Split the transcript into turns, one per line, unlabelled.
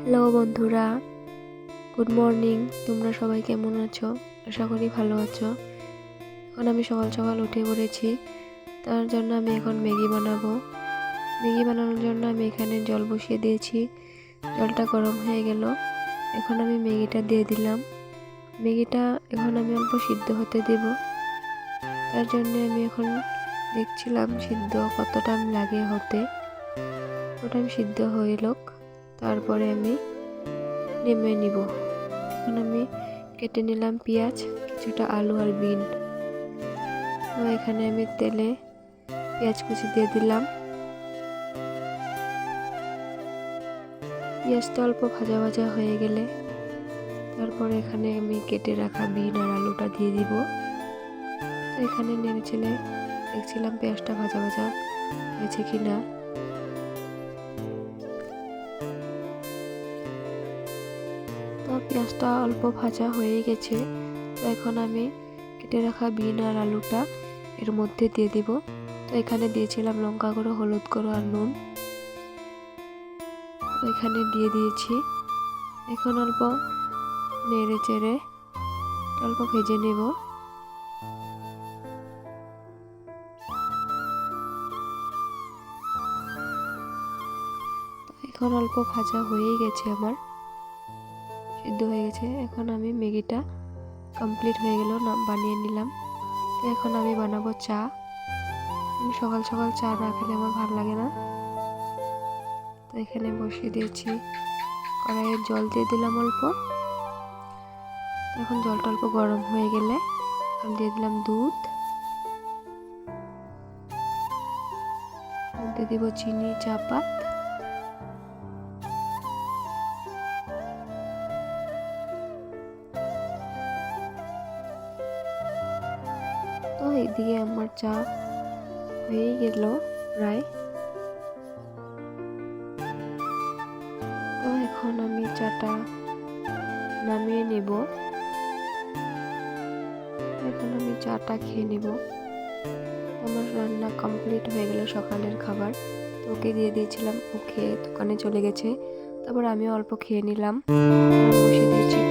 Hello বন্ধুরা, good morning. তোমরা সবাই কেমন আছো? আশা করি ভালো আছো। এখন আমি সকাল সকাল উঠে পড়েছি। তার জন্য আমি এখন ম্যাগি বানাবো। ম্যাগি বানানোর জন্য আমি এখানে জল বসিয়ে দিয়েছি। জলটা গরম হয়ে গেল। এখন আমি ম্যাগিটা দিয়ে দিলাম। ম্যাগিটা এখন আমি অল্প সিদ্ধ হতে দেব। তার জন্য আমি এখন দেখছিলাম সিদ্ধ কত টাইম লাগে হতে। ওটা আমি সিদ্ধ হয়ে লোক, তারপরে আমি নেমে নিব। এখন আমি কেটে নিলাম পেঁয়াজ, কিছুটা আলু আর বিন। তো এখানে আমি তেলে পেঁয়াজ কুচি দিয়ে দিলাম। পেঁয়াজটা অল্প ভাজা ভাজা হয়ে গেলে তারপরে এখানে আমি কেটে রাখা বিন আর আলুটা দিয়ে দিব। তো এখানে নেড়ে চেড়ে দেখছিলাম পেঁয়াজটা ভাজা ভাজা হয়েছে কিনা। তো পেঁয়াজটা অল্প ভাজা হয়ে গেছে। তো এখন আমি কেটে রাখা বিন আর আলুটা এর মধ্যে দিয়ে দিব। তো এখানে দিয়েছিলাম লঙ্কা গুঁড়ো, হলুদ গুঁড়ো আর নুন। তো এখানে দিয়ে দিয়েছি। এখন অল্প নেড়ে চেড়ে অল্প ভেজে নেব। এখন অল্প ভাজা হয়েই গেছে, আমার সিদ্ধ হয়ে গেছে। এখন আমি ম্যাগিটা কমপ্লিট হয়ে গেল, বানিয়ে নিলাম। তো এখন আমি বানাবো চা। আমি সকাল সকাল চা না খেলে আমার ভালো লাগে না। তো এখানে বসিয়ে দিয়েছি, কড়াইয়ে জল দিয়ে দিলাম অল্প। এখন জলটা অল্প গরম হয়ে গেলে আমি দিয়ে দিলাম দুধ, মধ্যে দিব চিনি, চাপাত। তো এইদিকে আমার চা হয়ে গেল প্রায়। তো এখন আমি চাটা নামিয়ে নেব। এখন আমি চাটা খেয়ে নেব। আমার রান্না কমপ্লিট হয়ে গেল, সকালের খাবার। তো ওকে দিয়ে দিয়েছিলাম, ও খেয়ে দোকানে চলে গেছে। তারপর আমি অল্প খেয়ে নিলাম। বসিয়ে দিয়েছি